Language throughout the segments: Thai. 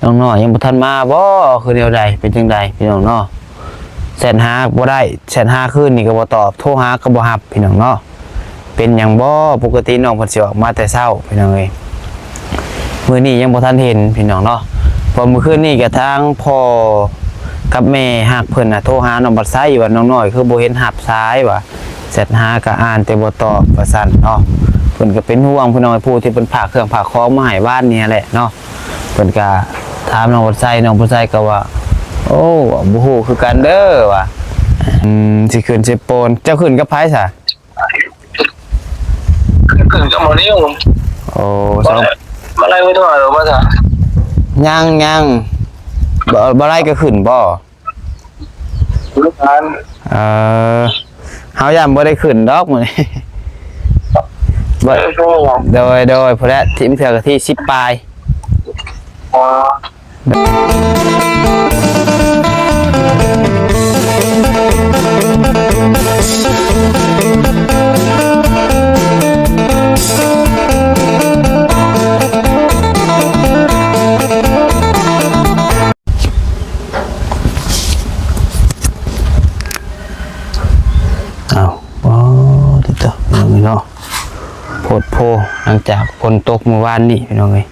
น้องน้อยยังบ่ทันมาบ่คือแนวใดเป็นจังใดพี่น้องเนาะแชทหาบ่ได้แชทหาคืนนี่ก็บ่ตอบโทรหาก็บ่รับพี่น้องเนาะเป็นหยังบ่ปกติน้องเพิ่นสิออกมาแต่เช้าพี่น้องเอ้ยมื้อนี้ยังบ่ทันเห็นพี่น้องเนาะพอมื้อคืนนี้ก็ทางพ่อกับแม่ฮักเพิ่นน่ะโทรหาน้องบัดไซว่าน้องน้อยคือบ่เห็นรับสายว่าแชทหาก็อ่านแต่บ่ตอบว่าซั่นเนาะเพิ่นก็เป็นห่วงพี่น้องผู้ที่เพิ่นฝากเครื่องฝากของมาให้บ้านนี่แหละเนาะเพิ่นก็ถามน้องบัดไซก็ว่าโอ้บ่ฮู้คือกันเด้อว่ะสิขึ้นสิโปนเจ้าขึ้นกับไผซะขึ้นกับหมอนี่ผมโอ้สองมาไล่ไว้ด้วยหรือว่าจะยังบ่ไล่ก็ขึ้นบ่ลูกค้าเฮาย่ำบ่ได้ขึ้นดอกมื้อนี้บ่โดยพอแล้วทีมเถื่อก็ที่10ปลายอ๋อเนาะโพดโพหลังจากฝนตกเมื่อวานนี้พี่น้องเอ้ย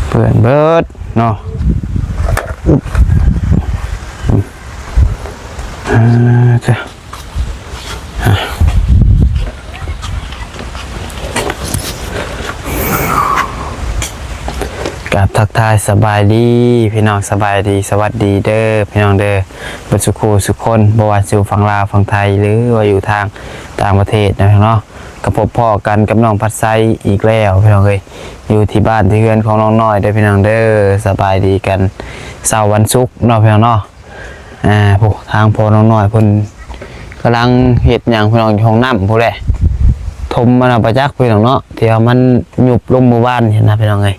เปื่อนเบิดเนาะจ้ะกับทักทายสบายดีพี่น้องสบายดีสวัสดีเด้อพี่น้องเด้อบัดสุขสุขคนบ่ว่าอยู่ฝั่งลาวฝั่งไทยหรือว่าอยู่ทางต่างประเทศนะเนาะกระพบพ่อกันกับน้องพัดไซอีกแล้วพี่น้องเอ้ยอยู่ที่บ้านที่เรือนของน้องน้อยเด้อพี่น้องเด้อสบายดีกันเสาร์วันศุกร์เนาะพี่น้องเนาะพวกทางพ่อน้องน้อยเพิ่นกำลังเฮ็ดหยังพี่น้องอยู่ห้องน้ำพุ่นแหละถมมันเอาประจักษ์พี่น้องเนาะที่ว่ามันหยุบลงเมื่อวานเห็นนะพี่น้องเอ้ย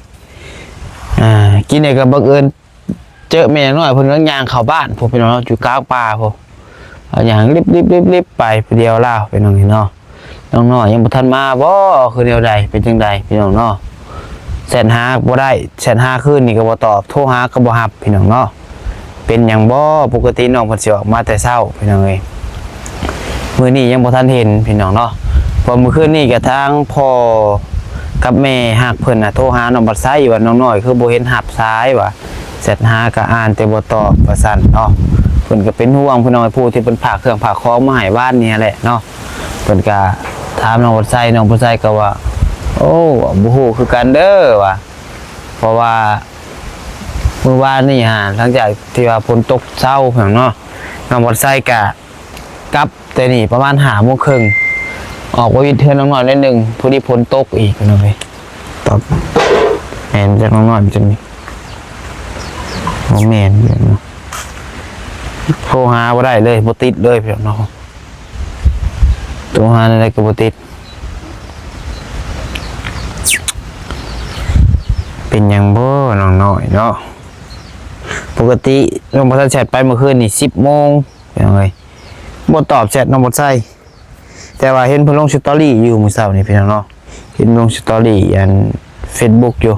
กินเนี่ยก็บังเอิญเจอแม่น้อยเพิ่นกำลังย่างเข้าบ้านพวกพี่น้องอยู่กลางป่าพวกอย่างรีบไปเดียวล่าพี่น้องเนาะน้องน้อยยังบ่ทันมาบ่คือแนวใดเป็นจังใดพี่น้องเนาะแชทหาบ่ได้แชทหาคืนนี่ก็บ่ตอบโทรหาก็บ่รับพี่น้องเนาะเป็นหยังบ่ปกติน้องเพิ่นสิออกมาแต่เช้าพี่น้องเอ้ยมื้อนี้ยังบ่ทันเห็นพี่น้องเนาะพอมื้อคืนนี้ก็ทางพ่อกับแม่ฮักเพิ่นน่ะโทรหาน้องบัดไซว่าน้องน้อยคือบ่เห็นรับสายว่าแชทหาก็อ่านแต่บ่ตอบว่าซั่นเนาะเพิ่นก็เป็นห่วงพี่น้องผู้ที่เพิ่นฝากเครื่องฝากของมาให้บ้านนี่แหละเนาะเพิ่นก็ถามน้องบัดไซก็ว่าโอ้บ่ฮู้คือกันเด้อว่ะเพราะว่าเมื่อวานนี่หลังจากที่ว่าฝนตกเช้าพี่น้องเนาะน้องบัดไซก็กลับแต่นี่ประมาณ5:30 นออกไปวิทย์เทือนน้องน้อยนิดนึงพอดีฝนตกอีกพี่น้องเอ้ยตอบแม่นจากน้องน้อยมันจะมีบ่แม่นเนาะโทรหาบ่ได้เลยบ่ติดเลยพี่น้องโทรหาอะไรก็บ่ติดเป็นหยังบ่น้องน้อยเนาะปกติน้องบ่ทันแชทไปเมื่อคืนนี่ 10:00 นพี่น้องเอ้ยบ่ตอบแชทน้องบ่ใส่แต่ว่าเห็นเพิ่นลงสตอรี่อยู่มื้อเช้านี่พี่น้องเนาะเห็นลงสตอรี่อัน Facebook อยู่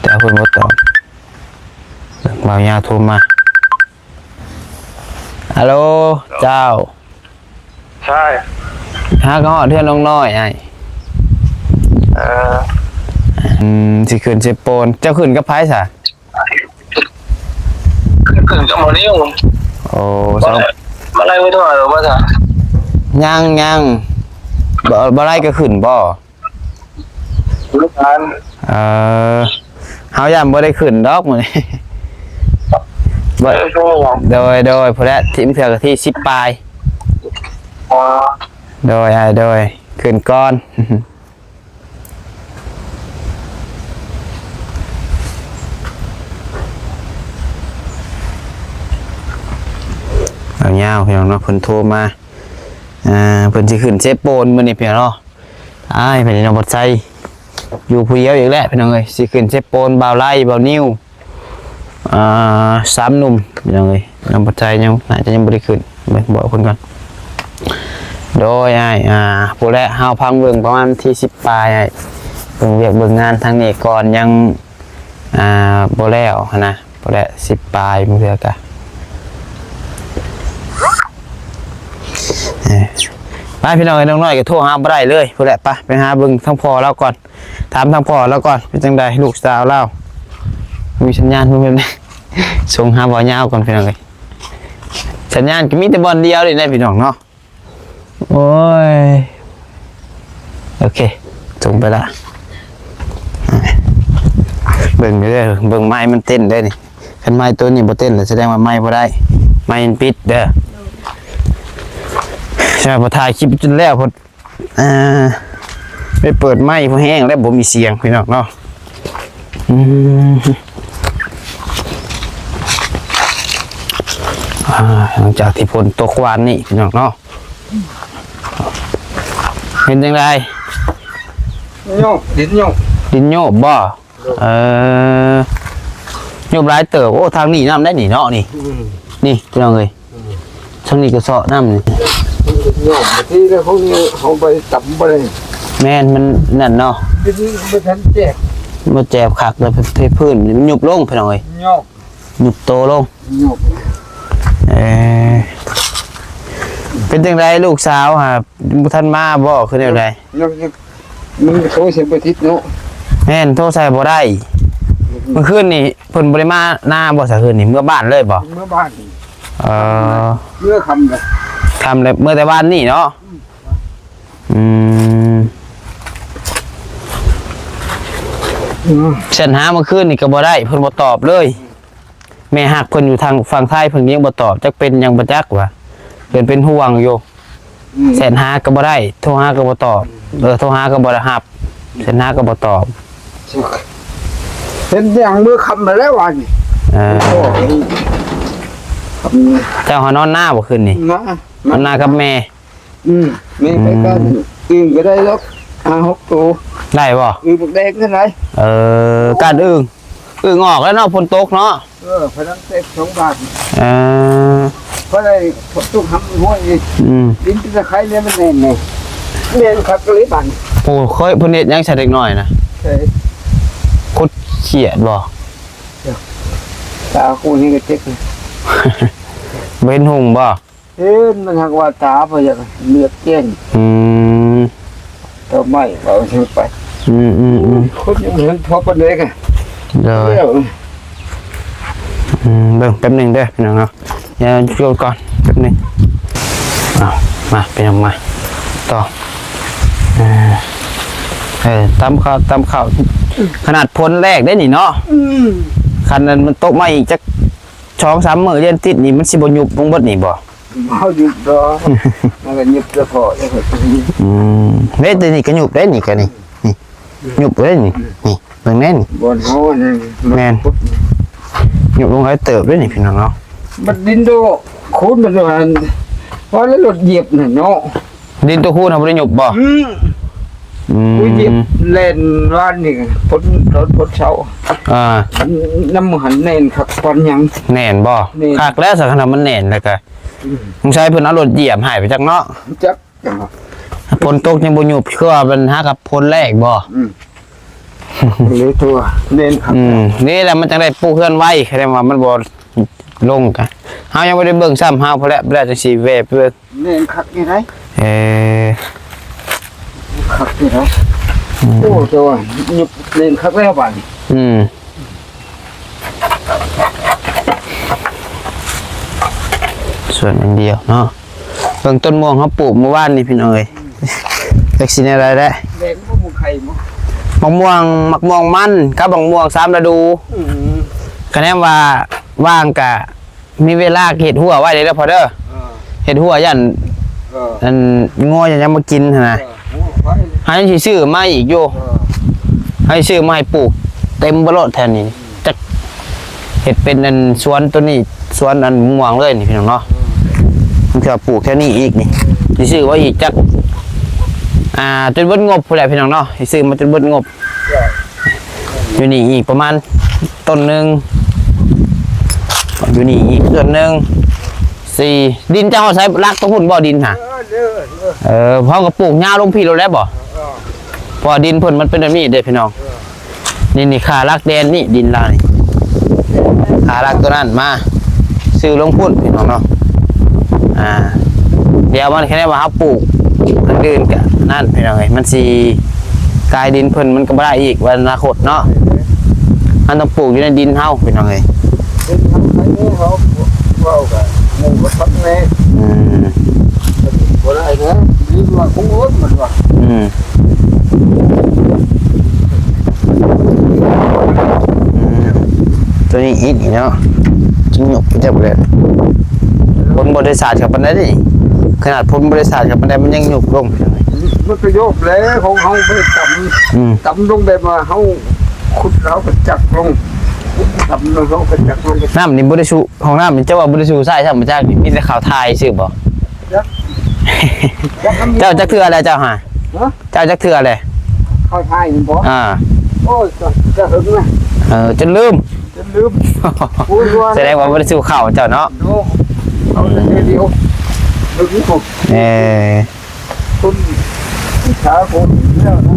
แต่เพิ่นบ่ตอบบ่าวยาโทรมาฮัลโหลเจ้าใช่หาก็ฮอดเทื่อนน้องน้อยไอ้สิขึ้นสิโปนเจ้าขึ้นกับไผซะขึ้นกับหมอนี่ผมโอ้สองมาไล่ไว้ด้วยหรือว่าจะยังบ่ไล่ก็ขึ้นบ่ลูกค้าเฮาย่ำบ่ได้ขึ้นดอกมื้อนี้โดยพอแล้วทีมเถื่อก็ที่10ปลายอ๋อโดยขึ้นก่อนเอาเงาพี่น้องเนาะเพิ่นโทรมาเพิ่นสิขึ้นเซฟโปนมื้อนี้พี่น้องเนาะเพิ่นน้องบัดไซอยู่ผู้เดียวอีกแล้วพี่น้องเอ้ยสิขึ้นเซฟโปนบ่าวไล่บ่าวนิ้ว3 หนุ่มพี่น้องเอ้ยน้องบัดไซยังน่าจะยังบ่ได้ขึ้นบอกเพิ่นก่อนโดยผู้แรกเฮาพังเบิ่งประมาณที่10ปลายเบิ่งเวียกเบิ่งงานทางนี้ก่อนยัง บ่แล้วนะบ่แล้ว10ปลายมื้อเทื่อกะไปพี่น้องน้องน้อยก็โทรหาบ่ได้เลยพุ่นแหละไปหาเบิ่งทางพ่อเราก่อนถามทางพ่อเราก่อนเป็นจังไดลูกสาวเรามีสัญญาณบ่แม่นส่งหาบ่ยาวก่อนพี่น้องเอ้ยสัญญาณก็มีแต่บ่อนเดียวนี่แหละพี่น้องเนาะโอ้ยโอเคส่งไปละเบิ่งเด้อเบิ่งไม้มันเต้นเด้อนี่คันไม้ตัวนี้บ่เต้นแล้วแสดงว่าไม้บ่ได้ไม้มันปิดเด้อใช่พอถ่ายคลิปจนแล้วพอไปเปิดไม้พอแห้งแล้วบ่มีเสียงพี่น้องเนาะหลังจากที่ฝนตกวานนี่พี่น้องเนาะเป็นจังได โยกดินโยก ดินโยบบ่โยบหลายเติบโอ้ทางนี้น้ำได้หนิเนาะนี่นี่พี่น้องเอ้ยทางนี้ก็เซาะน้ำนี่ โยกที่แล้วเขานี่เขาไปจับไปเลย แม่นมันนั่นเนาะ ดินไม่ทันแจก มาแจบคักแล้วเพพื้นมันหยุบลงพี่น้องเอ้ย โยก หยุบโตลง โยก เป็นจังไดลูกสาวฮะบ่ทันมาบ่คือแนวใด โยกมันเขาเสียไปทิศเนาะ แม่นโทรใส่บ่ได้เมื่อคืนนี่เพิ่นบ่ได้มาหน้าบ่ซะคืนนี่เมื่อบ้านเลยบ่ เมื่อบ้าน เมื่อคำเลย ทำเลยเมื่อแต่บ้านนี่เนาะฉันหาเมื่อคืนนี่ก็บ่ได้เพิ่นบ่ตอบเลยแม่ฮักเพิ่นอยู่ทางฝั่งไทยเพิ่นยังบ่ตอบจักเป็นหยังบ่จักว่าเพิ่นเป็นห่วงอยู่แสนหาก็บ่ได้โทรหาก็บ่ตอบโทรหาก็บ่ได้รับแสนหาก็บ่ตอบ เป็นอย่างเมื่อคำมาแล้ววันนี้ เจ้าหานอนหน้าบ่คืนนี่ นะ นอนหน้ากับแม่ ไม่ไปกันอื่นก็ได้แล้ว6 ตัว ได้บ่ บักแดงเท่าไหร่ การอึ่งออกแล้วเนาะฝนตกเนาะ พนังเต็ก2 บาท เออ เพราะอะไรผมต้องทำห้วยดินตะไคร้เนี่ยมันแน่นไงแน่นครับก็เลยบัน โอ้เคยเพิ่นเฮ็ดหยังใส่เด็กน้อยนะ ใช่ คุดเขียดบ่ ตาคู่นี้ก็เจ๊ก เว้นหุงบ่ มันหากว่าตาไปอย่างเลือดเจ้งเราไม่เอาใช่ไปคนยังเหมือนพอประเด็กอ่ะ เดี๋ยวเบิ่งแป๊บนึงเด้อพี่น้องเนาะอย่าโยนก่อนแป๊บนึงมาพี่น้องมาต่อตำข้าวขนาดพ้นแรกได้นี่เนาะคันนั้นมันตกมาอีกจัก2-3 มื้อเรียนติดนี่มันสิบ่ยุบลงเบิดนี่บ่ เขาหยุดรอแล้วก็หยุดจะพอได้ครับ เด้นี่ก็ยุบได้นี่ก็นี่ยุบได้นี่เบิ่งแน่นี่ บนเขาเนี่ย แม่นยุบลงให้เติบได้นี่พี่น้องเนาะ มันดินโดคูนมันมันเพราะแล้วรถเหยียบน่ะเนาะ ดินตัวคูน่ะบ่ได้ยุบบ่ กูเหยียบเล่นร้านนี่พ้นรถพ้นเช้า น้ำหันเน่นครับตอนยัง แน่นบ่คักแล้วสักขนาดมันแน่นแล้วก็สงสัยเพิ่นเอารถเหยียบหายไปจักเนาะ จัก ฝนตกยังบ่ยุบคือว่ามันหากับฝนแรกบ่ เลยตัวเน่นครับ นี่แหละมันจังได้ปลูกเฮือนไว้แค่ว่ามันบ่ลงกันเฮายังบ่ได้เบิ่งซ้ำเฮาพอแล้วจังสิแวะไปเบิ่ง เน่นคักยังไง คักยังไงโอ้ตัวหยุบเน่นคักแล้วบ้าน ส่วนอันเดียวเนาะเบิ่งต้นม่วงเขาปลูกเมื่อวานนี่พี่น้องเอ้ยจักสิอะไรได้ แดงบ่มุไข่มั้ง มะม่วงมันกับมะม่วง3ฤดูคะแนนว่าว่างกะมีเวลาเฮ็ดหัวไว้ได้แล้วพอเด้อเฮ็ดหัวยันอันง้อยังมากินหั่นน่ะให้สิซื้อมาอีกอยู่ให้ซื้อมาให้ปลูกเต็มบ่โลดแทนนี่จักเฮ็ดเป็นอันสวนตัวนี้สวนอันม่วงเลยนี่พี่น้องเนาะมันจะปลูกแค่นี้อีกนี่สิซื้อไว้อีกจักจนเบิดงบพุ่นแหละพี่น้องเนาะสิซื้อมาจนเบิดงบอยู่นี่อีกประมาณต้นนึงอยู่นี่อีกต้นนึง4ดินเจ้าใช้รักต้องหุ่นบ่ดินหะเพราะก็ปลูกหญ้าลงพี่เราแล้วบ่พอดินเพิ่นมันเป็นแบบนี้เด้อพี่น้อง นี่ขาลักแดนนี่ดินเรานี่ขาลักตัวนั้นมาซื้อลงพุ่นพี่น้องเนาะเดี๋ยวมันแค่ได้มาปลูกอันอื่นกับนั่นพี่น้องมันสีกลายดินเพิ่นมันก็ไม่ได้อีกวันอนาคตเนาะมันต้องปลูกอยู่ในดินเฮาพี่น้องเป็นทำไมเนี่ยเขาว่ากันหมู่กับพักแม่บ่ได้นะนี่ว่าคงอดมันว่าตัวนี้อีกเนาะจิ้งหยกจะบ่ได้ผลบริษัทกับมันได้ดิขนาดผลบริษัทกับมันได้มันยังหยุกลงมันไปโยกแล้วของเฮาไปต่ำลงแบบว่าเฮาขุดเราก็จักลงต่ำลงเราก็จักลงน้ำนี่บ่ได้ชูของน้ำนี่เจ้าว่าบ่ได้ชูใช่ใช่มาจากมีแต่ข่าวไทยซื่อบ่เจ้าจักเทื่ออะไรเจ้าหาเจ้าจักเทื่ออะไรข่าวไทยนี่บ่โอ้ยจะหึงนะจนลืมแสดงว่าบ่ได้ชูข่าวเจ้าเนาะเอาแต่เดียวดูนี่ผมคุณขาคนแล้วนะ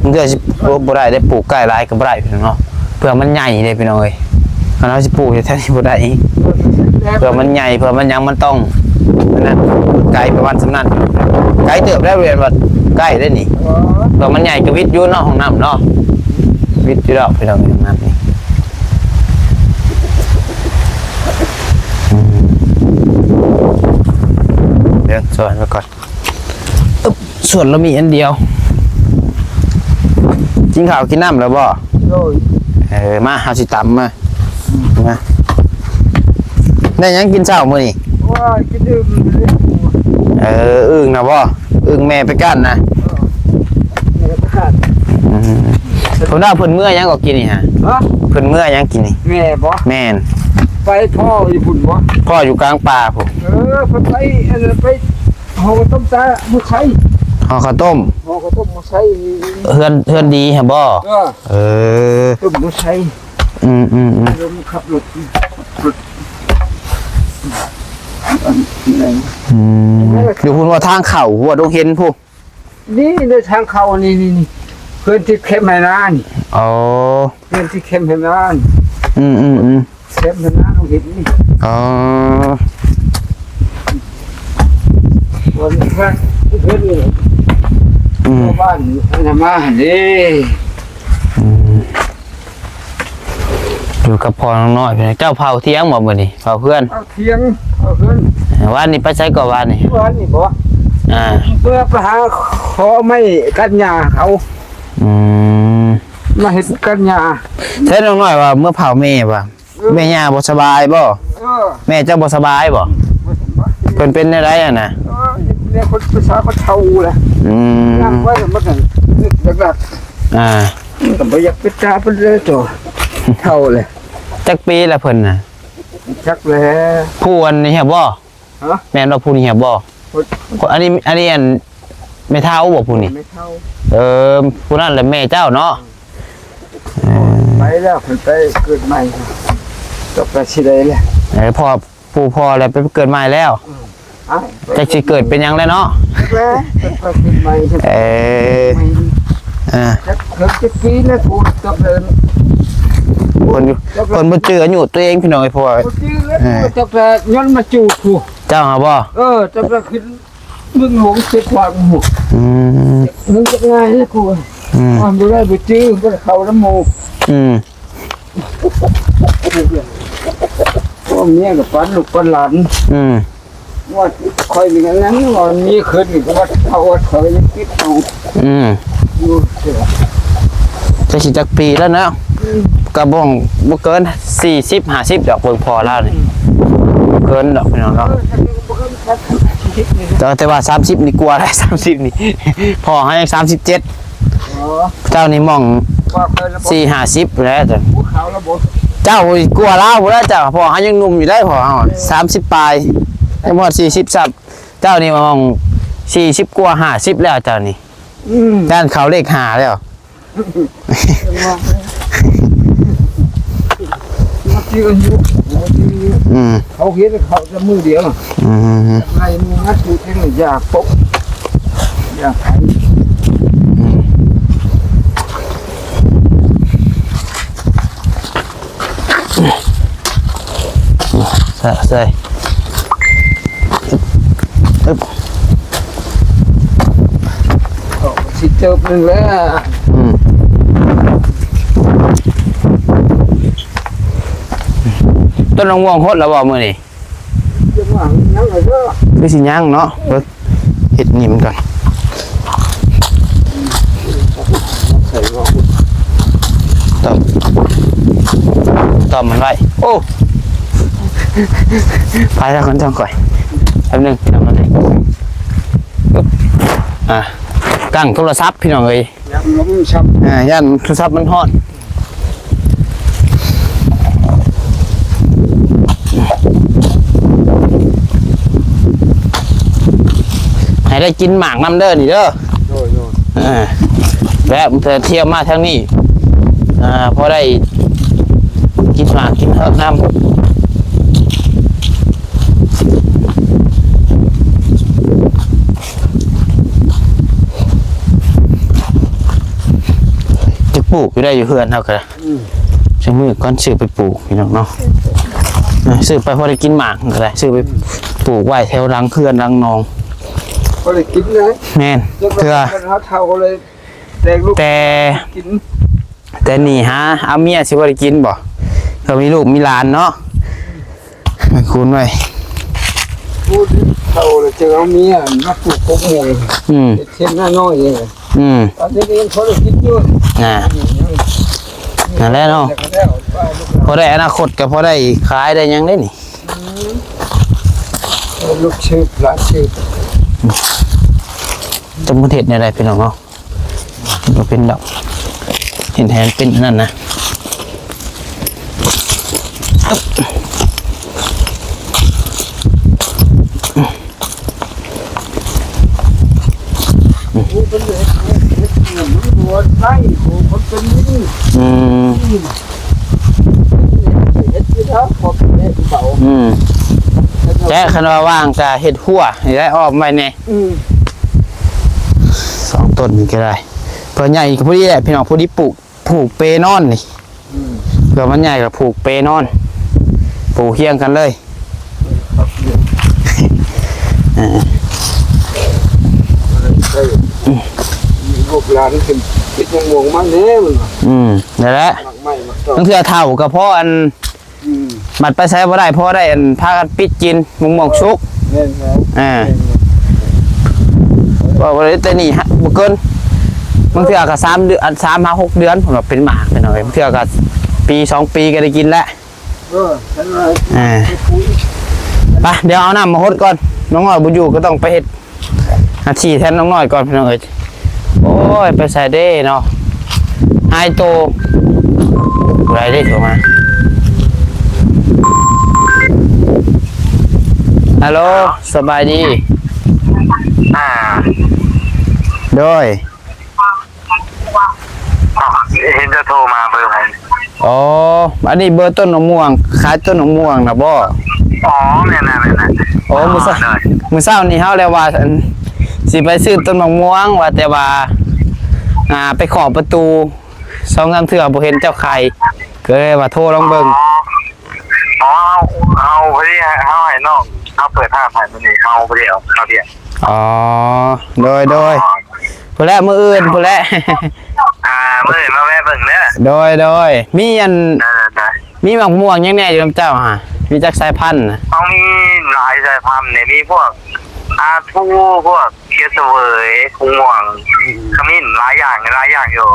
มันก็สิบ่ได้ได้ปลูกใกล้หลายก็บ่ได้พี่น้องเนาะเพื่อมันใหญ่เลยพี่น้องเอ้ยคันเฮาสิปลูกแท้ๆบ่ได้อีกเพื่อมันใหญ่เพื่อมันยังมันต้องนั่นไกลประมาณสำนั้นไกลเติบได้เรียนว่าใกล้ได้นี่เพื่อมันใหญ่ก็วิทย์อยู่เนาะห้องน้ำเนาะวิทย์อยู่ดอกพี่น้องห้องน้ำนี่เดี๋ยวส่วนไปก่อนส่วนเรามีอันเดียวกินข้าวกินน้ำแล้วบ่มาเอาสิตำมาได้ยังกินเช้ามื้อนี่ว้ากินดื่มอึ่งนะบ่อึ่งแม่ไปกั้นนะแม่ไปกั้นเพิ่นเอาเพิ่นเมื่อยังก็กินนี่ฮะเพิ่นเมื่อยังกินนี่แม่บ่แม่นไปพ่ออยู่พุ่นบ่พ่ออยู่กลางป่าพุ่นเพิ่นไปห่อต้มตามื้อไข่ห่อข้าวต้มห่อข้าวต้มมื้อไข่เฮือนดีฮะบ่ต้มมื้อไข่ลมขับรถอยู่พุ่นว่าทางเข้าหัวดงเห็นพุ่นนี่ในทางเข้านี่เพื่อนที่เข้มให้นานอ๋อเพื่อนที่เข้มให้นานเข้มให้นานดงเห็นนี่อ๋อวันนี้เพื่อนนี่บ้านอันนั้นมาดิอยู่กับพ่อน้อยๆเจ้าเผาเที่ยงบ่มื้อนี้เผาเพื่อนเผาเที่ยงเผาเพื่อนวันนี้ไปใช้ก่อนวันนี้บ่เพื่อไปหาขอไม่กันหญ้าเขามาเฮ็ดกันหญ้าแท้น้องน้อยว่าเมื่อเผาแม่บ่แม่ย่าบ่สบายบ่แม่เจ้าบ่สบายบ่เพิ่นเป็นอะไรอ่ะนะเนี่ยคนประชาเขาเช่าแหละนั่งไว้มันก็หลักๆก็บ่อยากไปตาเพิ่นเลยตัวเท่าเลยจักปีละเพิ่นน่ะจักแล้วผู้อันนี้เหียบ่แม่นว่าผู้นี้เหียบ่อันนี้อันไม่เท่าบ่ผู้นี้ไม่เท่าผู้นั้นแหละแม่เจ้าเนาะไปแล้วเพิ่นไปเกิดใหม่ตกไปสิได้แหละพ่อปู่พ่อแล้วไปเกิดใหม่แล้วจะสิเกิดเป็นยังแล้วเนาะแล้วไปเกิดใหม่จะปีนะพูดตกเลยคนบ่เจออยู่ตัวเองพี่น้อยพ่อบ่เจอแล้วตกแต่ย้อนมาจูบผู้เจ้าหาบ่ตกแต่ขึ้นมึงหงสิกว่าหูมึงจะง่ายนะกูความบ่ได้บ่จื้อบ่เข้าน้ำหมูพ่อเมียกับปันลูกปันหลานว่าคอยมีงั้นว่ามีขึ้นอีกว่าเอาคอยยังคิดเอาอยู่จะสิจักปีแล้วเนาะกระบ้องบ่เกิน40 50ดอกเบิ่งพอแล้วนี่เกินดอกพี่น้องเนาะแต่ว่า30นี่กลัวได้30นี่พอให้37เจ้านี่มอง4-50แล้วจ้ะเจ้ากลัวลาวบ่ได้เจ้าพอให้ยังหนุ่มอยู่ได้พอเฮา30ปลายยังบ่40ซับเจ้านี่มอง40กว่า50แล้วเจ้านี่ด้านเขาเลข5แล้วเขาเห็นเขาจะมือเดียวอะไรมืองัดอยู่แค่ไหนอยากปกอยากไถ ใส่อึ๊บ สิเจอหนึ่งแล้ว ต้นมะม่วงโหดแล้วบ่มื้อนี้ จะมานั่งเลยก็ คือสิย่างเนาะเบิ่งเฮ็ดนี่มันก่อน ใส่หม้อ ตอมมันไว้โอ้พายแล้วคนจังก่อยแป๊บนึงพี่น้องเลยกั้งโทรศัพท์พี่น้องเอ้ย ยังล้มช้ำ ย่านโทรศัพท์มันฮอดให้ได้กินหมากน้ำเด้อนี่เด้อ โดย แล้วมันจะเที่ยวมาทางนี้พอได้กินหมากกินเฮิร์กน้ำจะปลูกอยู่ได้อยู่เฮือนเท่ากันช่างมือก้อนซื้อไปปลูกพี่น้องเนาะซื้อไปพอได้กินหมากก็ได้ซื้อไปปลูกไว้แถวรังเขื่อนรังนอง ก็เลยกินนะ แม่นเถื่อ เท่าเลยแตงลูก แต่ กิน แต่นี่ฮะเอาเมียสิบ่ได้กินบ่เขามีลูกมีหลานเนาะคุณไว้ พูดเท่าเลยเจอเอาเมียมาปลูกกบหมู เช่นหน้าน้อยเองตอนนี้เองเขาเลยคิดอยู่ นั่นแหละเนาะพอได้อนาคตก็พอได้ขายได้หยังได้นี่ ลูกชื่อหลานชื่อ จำประเทศในอะไรพี่น้องเนาะก็เป็นดอกเห็นแทนเป็นนั่นนะผู้เป็นเด็กหัวไส้ผู้คนเป็นนี่เฮ็ดที่เขาพอเป็นเด็กเบา แจ้คันว่าว่างจะเห็ดหัวให้ได้ออกไปเนี่ย2 ต้นนี่ก็ได้เพื่อใหญ่กับผู้นี้แหละพี่น้องผู้ที่ผูกเปนอนนี่เพื่อมันใหญ่กับผูกเปนอนปลูกเคียงกันเลยลูกหลานเป็นคิดยังงงมากเนี่ยมันนั่นแหละต้องเถื่อเท่ากับพ่ออันบัดไปใช้บ่ได้พ่อได้อันพากันปิดกินมุงหมกชุกบอกว่าแต่นี่ฮะบุเกินบางเถื่อกับ3 เดือน3-6 เดือนผมแบบเป็นหมากไปหน่อยบางเถื่อกับปี 2 ปีก็ได้กินแล้วไปเดี๋ยวเอาน้ำมาหดก่อนน้องน้อยบุญอยู่ก็ต้องไปเห็ดอาชีแทนน้องน้อยก่อนพี่น้องเอ้ยโอ้ยไปใส่ได้เนาะไฮโตอะไรได้ถูกไหมฮัลโหลสบายดีโดยเห็นจะโทรมาเบอร์ผม อ๋ออันนี้เบอร์ต้นมะม่วงขายต้นมะม่วงนะบ่ อ๋อเนี่ยนะโอ้มือเศร้านี่เฮาเลยว่าสิไปซื้อต้นมะม่วงว่าแต่ว่าไปขอประตู2-3 เทื่อบ่เห็นเจ้าไข่ก็เลยว่าโทรลองเบิ่ง อ๋อเอาพอดีเอาให้น้องเอาเปิด5,000ตัวนี้เอาพอดีเอาเดียวอ๋อโดยผู้แลมื้ออื่นผู้แล เมื่อมาแวะเบิ่งเด้อโดยมีอัน ได้ มีมะม่วงยังแน่อยู่นำเจ้าฮะมีจักสายพันธุ์นะ ต้องมีหลายสายพันธุ์เนี่ยมีพวกทูพวกเคียสเวยกุ้งม่วงขมิ้นหลายอย่างอยู่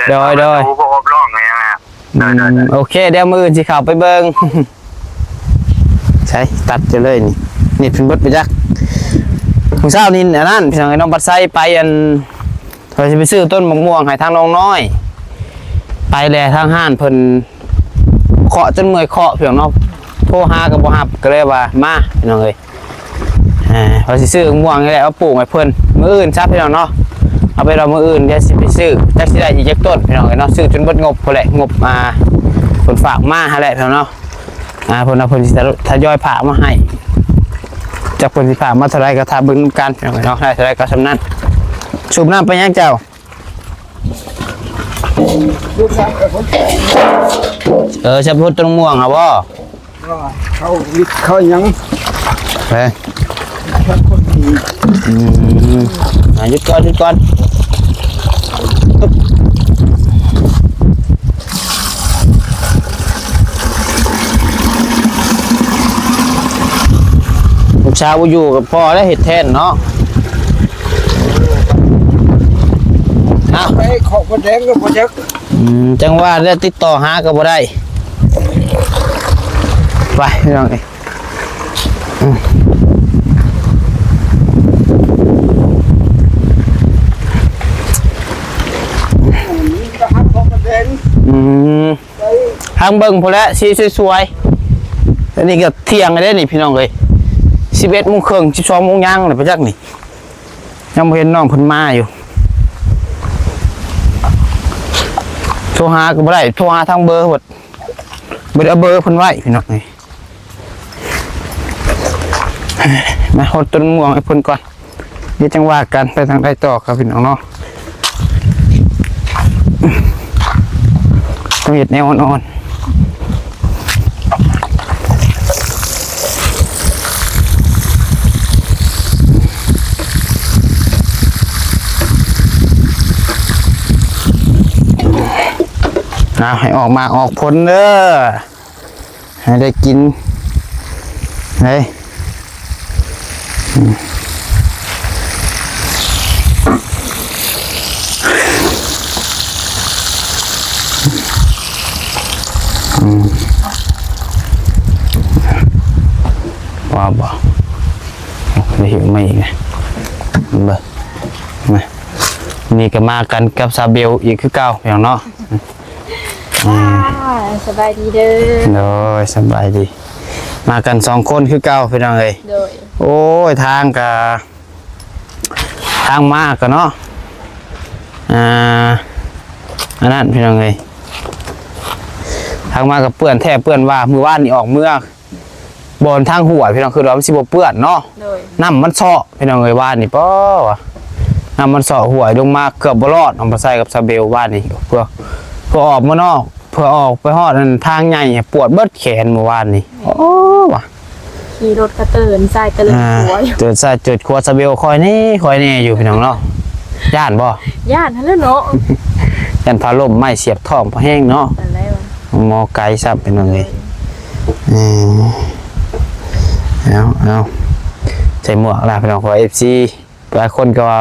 โดยพวกอบร่องไงฮะโอเคเดี๋ยวมื้ออื่นสิเข้าไปเบิ่ง ใช่ตัดจะเลยนี่เพิ่นเบิดไปจักมื้อเช้านี่อันนั้นพี่น้องไอ้น้องบัดไซไปอันเขาสิไปซื้อต้นมะม่วงให้ทางน้องน้อยไปแลทางห้านเพิ่นเคาะจนเมื่อยเคาะพี่น้องเนาะโทรหาก็บ่รับก็เลยว่ามาพี่น้องเอ้ยเขาสิซื้อมะม่วงนี่แหละเอาปลูกให้เพิ่นมื้ออื่นซะพี่น้องเนาะเอาไปรอมื้ออื่นเดี๋ยวสิไปซื้อจักสิได้อีกจักต้นพี่น้องเอ้ยเนาะซื้อจนเบิดงบพุ่นแหละงบเพิ่นฝากมาหั่นแหละพี่น้องเนาะเพิ่นเอาเพิ่นสิทยอยฝากมาให้จากเพิ่นสิฝากมาเท่าไรก็ถ้าเบิ่งนำกันพี่น้องเอ้ยเนาะได้เท่าไรก็สำนั้นสูบน้ำไปยังเจ้า ลูกชายคนแก่ ชะพุดต้นม่วงครับบ่ เขาวิทย์เขายัง เฮ้ย ชักคนดี หยุดก่อนลูกชาวอยู่กับพ่อได้เห็ดแทนเนาะอ้าว ไปขอบแดงก็บ่จัก จังว่าได้ติดต่อหาก็บ่ได้ไปพี่น้องเอ้ย ก็หักขอบแดงไป ทางเบิ่งพอแล้วสีสวยๆอันนี้ก็เที่ยงได้นี่พี่น้องเอ้ย11:30 12:00ย่างเลยไปจักนี่ยังบ่เห็นน้องเพิ่นมาอยู่โทรหาก็บ่ได้โทรหาทางเบอร์หมดบ่ได้เอาเบอร์เพิ่นไว้พี่น้องเอ้ยมาหดต้นม่วงให้เพิ่นก่อนเดี๋ยวจังว่ากันไปทางใดต่อครับพี่น้องเนาะต้องเฮ็ดแนวอ่อนให้ออกมาออกผลเด้อให้ได้กินเฮ้ยว้าวได้หิวไม่อีกไงเบอร์มานี่ก็มากันกับซาเบลอีกคือเก่าอย่างเนาะ สบายดีเด้อ โดยสบายดีมากัน2 คนคือเก่าพี่น้องเอ้ย โดย โอ้ยทางมากกันเนาะอันนั้นพี่น้องเอ้ยทางมากับเปื้อนแท้เปื้อนว่ามือว่านนี่ออกเมื่อบนทางหัวพี่น้องคือเราสิบ่เปื้อนเนาะ โดย น้ำมันเซาะพี่น้องเอ้ยว่านนี่ป้อวะน้ำมันเซาะหัวลงมาเกือบบ่รอดเอามาใส่กับซาเบลว่านนี่เพื่อออกมานอกเพื่อออกไปฮอดอันทางใหญ่ปวดเบิดแขนเมื่อวานนี่โอ้วะ ขี่รถกระเตินใส่กระเลินหัวอยู่ เจอซาเจอขวดซาเบลคอยนี่อยู่พี่น้องเนาะย่านบ่ ย่านนั่นแหละเนาะ ย่านพาล่มไม้เสียบท้องพอแห้งเนาะ อะไรวะ หมอไก่ซับเป็นยังไงเอาใส่หมวกล่ะพี่น้องขอ FC หลายคนก็ว่า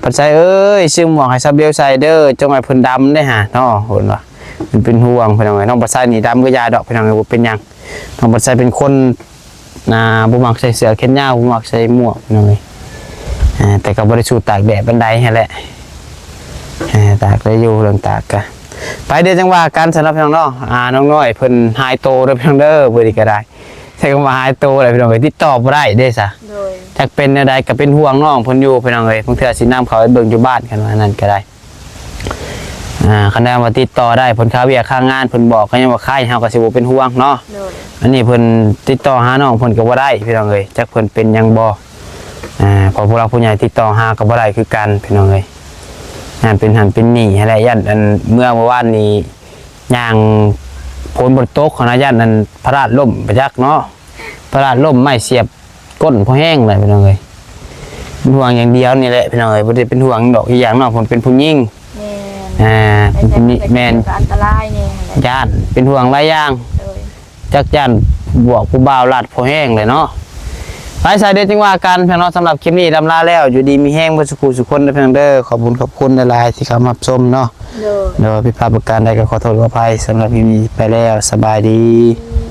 ปัจจัยเอ้ยซื้อหมวกให้ซาเบลใส่เด้อจงให้เพิ่นดำได้ฮะเนาะเพิ่นว่ามันเป็นห่วงพี่น้องเอ้ยน้องปัจจัยนี่ดำก็ยาดอกพี่น้องเอ้ยบ่เป็นหยังน้องปัจจัยเป็นคนบ่มักใส่เสื้อแขนยาวบ่มักใส่หมวกพี่น้องเอ้ยแต่ก็บ่ได้สู้ตากแดดปานใดหั่นแหละตากได้อยู่เรื่องตากกะไปเดี๋ยวจังว่ากันสำหรับพี่น้องเนาะน้องน้อยเพิ่นหายโตเด้อพี่น้องเด้อเพิ่นนี่ก็ได้ใช้คำว่าหายโตได้พี่น้องเอ้ยติดต่อบ่ได้เด้ซะ โดย จักเป็นแนวใดก็เป็นห่วงน้องเพิ่นอยู่พี่น้องเอ้ยบางเทื่อสินำเขาไปเบิ่งอยู่บ้านกันว่านั่นก็ได้คันใดว่าติดต่อได้เพิ่นค่าเวียกค่างานเพิ่นบอกก็ยังว่าค่ายเฮาก็สิบ่เป็นห่วงเนาะ โดย อันนี้เพิ่นติดต่อหาน้องเพิ่นก็บ่ได้พี่น้องเอ้ยจักเพิ่นเป็นหยังบ่พอพวกเราผู้ใหญ่ติดต่อหาก็บ่ได้คือกันพี่น้องเอ้ยนั่นเป็นหันเป็นนี่อะไรยันอันเมื่อวานนี้ย่างฝนบนตกของนายันอันพระราชล่มไปจักเนาะพระราชล่มไม้เสียบก้นพอแห้งเลยพี่น้องเอ้ยเป็นห่วงอย่างเดียวนี่แหละพี่น้องเอ้ยบ่ได้เป็นห่วงดอกอีกอย่างเนาะผมเป็นผู้หญิง แม่น เป็นแม่น อันตรายเนี่ยแหละ ย่านเป็นห่วงหลายอย่าง โดย จักย่านบวกผู้บ่าวลาดพอแห้งเลยเนาะไปสายเด็ดจังว่ากันพี่น้องสำหรับคลิปนี้ดำลาแล้วอยู่ดีมีแห้งบ่สุขสุขคนเด้อพี่น้องเด้อขอบคุณหลายๆที่เข้ามารับชมเนาะ โดย เดี๋ยวผิดพลาดประการใดก็ขอโทษขออภัยสำหรับคลิปนี้ไปแล้วสบายดี อืม